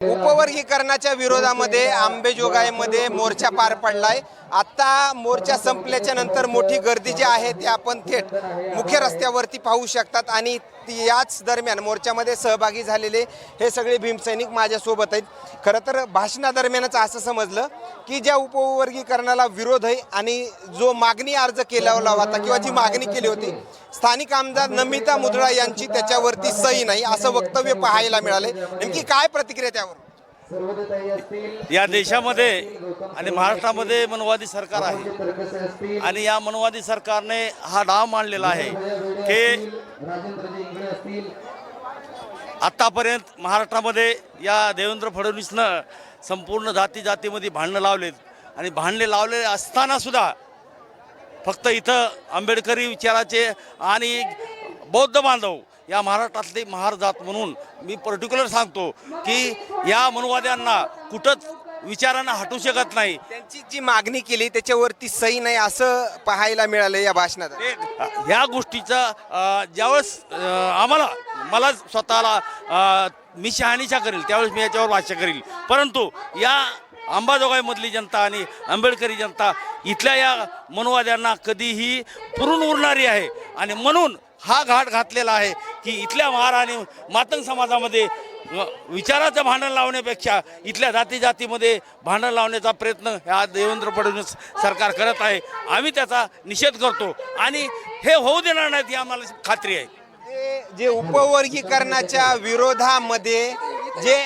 उपवर्गीकरणाच्या विरोधामध्ये अंबेजोगाईमध्ये मोर्चा पार पडलाय। आता मोर्चा संपल्याच्या नंतर मोठी गर्दी जी आहे ती आपण थेट मुख्य रस्त्यावरती पाहू शकतात आणि याच दरम्यान मोर्चामध्ये सहभागी झालेले हे सगळे भीमसैनिक माझ्यासोबत आहेत। खरं तर भाषणादरम्यानच असं समजलं की ज्या उपवर्गीकरणाला विरोध आहे आणि जो मागणी अर्ज केला होता किंवा जी मागणी केली होती स्थानिक आमदार नमिता मुंदडा यांची त्याच्यावरती सही नाही असं वक्तव्य पाहायला मिळाले। नेमकी काय प्रतिक्रिया त्यावर? या देशामध्ये आणि महाराष्ट्रामध्ये मनवादी सरकार आहे आणि या मनवादी सरकारने हा डाव मांडलेला आहे की आतापर्यंत महाराष्ट्रामध्ये या देवेंद्र फडणवीसनं संपूर्ण जातीमध्ये भांडणं लावलेत आणि भांडणे लावलेले असताना सुद्धा फक्त इथं आंबेडकरी विचाराचे आणि बौद्ध बांधव या महाराष्ट्रातली महार जात म्हणून मी पर्टिक्युलर सांगतो की या मनवाद्यांना कुठंच विचारांना हटू शकत नाही। त्यांची जी मागणी केली त्याच्यावरती सही नाही असं पाहायला मिळालं या भाषणात। ह्या गोष्टीचा ज्यावेळेस मला स्वतःला मी शहानिशा करेल त्यावेळेस मी याच्यावर भाष्य करेल, परंतु या अंबाजोगाईमधली जनता आणि आंबेडकरी जनता इथल्या या मनवाद्यांना कधीही पुरून उरणारी आहे आणि म्हणून हा घाट घातलेला आहे की इथल्या महार आणि मातंग समाजामध्ये विचाराचं भांडण लावण्यापेक्षा इथल्या जातीमध्ये भांडण लावण्याचा प्रयत्न ह्या देवेंद्र फडणवीस सरकार करत आहे। आम्ही त्याचा निषेध करतो आणि हे होऊ देणार नाहीत ही आम्हाला खात्री आहे। जे उपवर्गीकरणाच्या विरोधामध्ये जे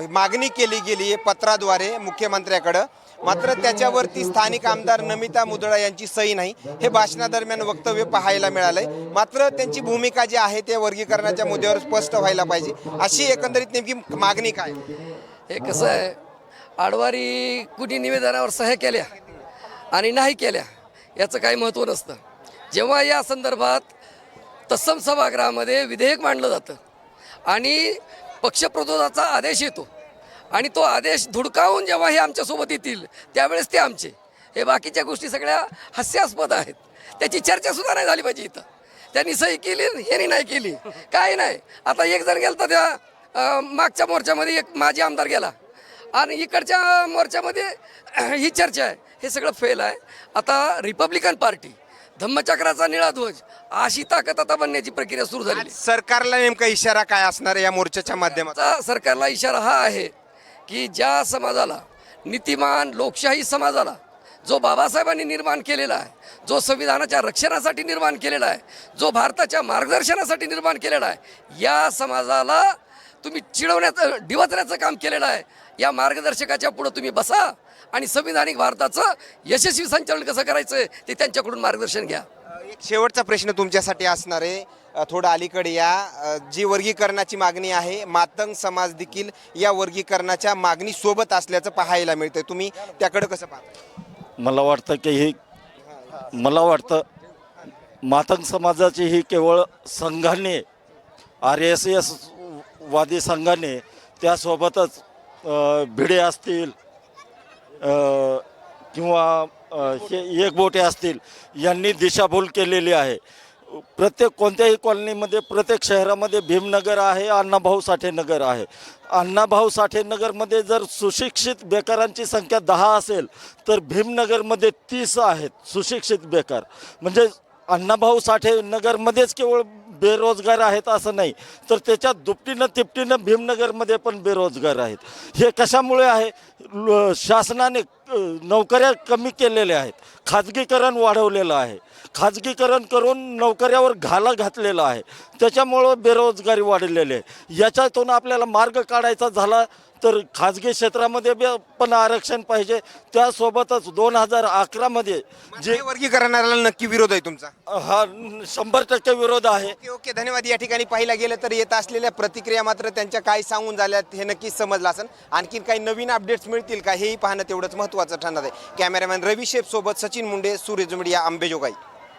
मागणी केली गेली आहे पत्राद्वारे मुख्यमंत्र्याकडं, मात्र त्याच्यावरती स्थानिक आमदार नमिता मुंदडा यांची सही नाही हे भाषणादरम्यान वक्तव्य पाहायला मिळालंय। मात्र त्यांची भूमिका जी आहे ते वर्गीकरणाच्या मुद्द्यावर स्पष्ट व्हायला पाहिजे अशी एकंदरीत नेमकी मागणी काय? हे कसं आहे, आडवारी कुणी निवेदनावर सह्या केल्या आणि नाही केल्या याचं काही महत्त्व नसतं। जेव्हा या संदर्भात तत्सम सभागृहामध्ये विधेयक मांडलं जातं आणि पक्षप्रतोदाचा आदेश येतो आणि तो आदेश धुडकावून जेव्हा हे आमच्यासोबत येतील त्यावेळेस ते आमचे, हे बाकीच्या गोष्टी सगळ्या हास्यास्पद आहेत, त्याची चर्चासुद्धा नाही झाली पाहिजे। इथं त्यांनी सही केली ह्यांनी नाही केली काही नाही। आता एक जण गेला तर त्या मागच्या मोर्चामध्ये एक माजी आमदार गेला आणि इकडच्या मोर्चामध्ये ही चर्चा आहे, हे सगळं फेल आहे। आता रिपब्लिकन पार्टी धम्मचक्राचा निळा ध्वज अशी ताकद आता बनण्याची प्रक्रिया सुरू झाली। सरकारला नेमका इशारा काय असणार या मोर्चाच्या माध्यमातून? सरकारला इशारा हा आहे की ज्या समाजाला, नीतिमान लोकशाही समाजाला जो बाबासाहेबांनी निर्माण केलेला आहे, जो संविधानाच्या रक्षणासाठी निर्माण केलेला आहे, जो भारताच्या मार्गदर्शनासाठी निर्माण केलेला आहे, या समाजाला तुम्ही चिडवण्याचं डिवचण्याचं काम केलेलं आहे। या मार्गदर्शकाच्या पुढे तुम्ही बसा आणि संविधानिक भारताचं यशस्वी संचालन कसं करायचं ते त्यांच्याकडून मार्गदर्शन घ्या। एक शेवटचा प्रश्न तुमच्यासाठी असणार आहे, थोडं अलीकडे या जी वर्गीकरणाची मागणी आहे मातंग समाज देखील या वर्गीकरणाच्या मागणी सोबत असल्याचं पाहायला मिळतं, तुम्ही त्याकडे कसं पाहता? मला वाटतं मातंग समाजाची ही केवळ संघाने RSS वादी संघाने त्यासोबतच भिडे असतील किंवा हे एकबोटे असतील यांनी दिशाभूल केलेली आहे। प्रत्येक कोणत्याही कॉलनीमध्ये प्रत्येक शहरामध्ये भीमनगर आहे, अण्णाभाऊ साठे नगर आहे। अण्णाभाऊ साठे नगरमध्ये जर सुशिक्षित बेकारांची संख्या 10 असेल तर भीमनगरमध्ये 30 आहेत सुशिक्षित बेकार। म्हणजे अण्णाभाऊ साठे नगरमध्येच केवळ बेरोजगार आहेत असं नाही, तर त्याच्या दुपटीनं तिपटीनं भीमनगरमध्ये पण बेरोजगार आहेत। हे कशामुळे आहे? शासनाने नोकऱ्या कमी केलेल्या आहेत, खाजगीकरण वाढवलेलं आहे, खाजगीकरण करून नोकऱ्यावर घाला घातलेला आहे, त्याच्यामुळं बेरोजगारी वाढलेली आहे। याच्यातून आपल्याला मार्ग काढायचा झाला तर खाजगी क्षेत्रामध्ये पण आरक्षण पाहिजे। त्यासोबतच 2011 मध्ये जे वर्गीकरणाला नक्की विरोध आहे तुमचा? हा 100% विरोध आहे। ओके, धन्यवाद। या ठिकाणी पाहिला गेलं तर येत असलेल्या प्रतिक्रिया मात्र त्यांच्या काय सांगून झाल्यात हे नक्कीच समजलं असेल। आणखीन काही नवीन अपडेट्स मिळतील का हेही पाहणं तेवढंच महत्त्वाचं ठरणार आहे। कॅमेरामॅन रवी शेफ सोबत सचिन मुंडे, सूर्यज मीडिया, अंबेजोगाई।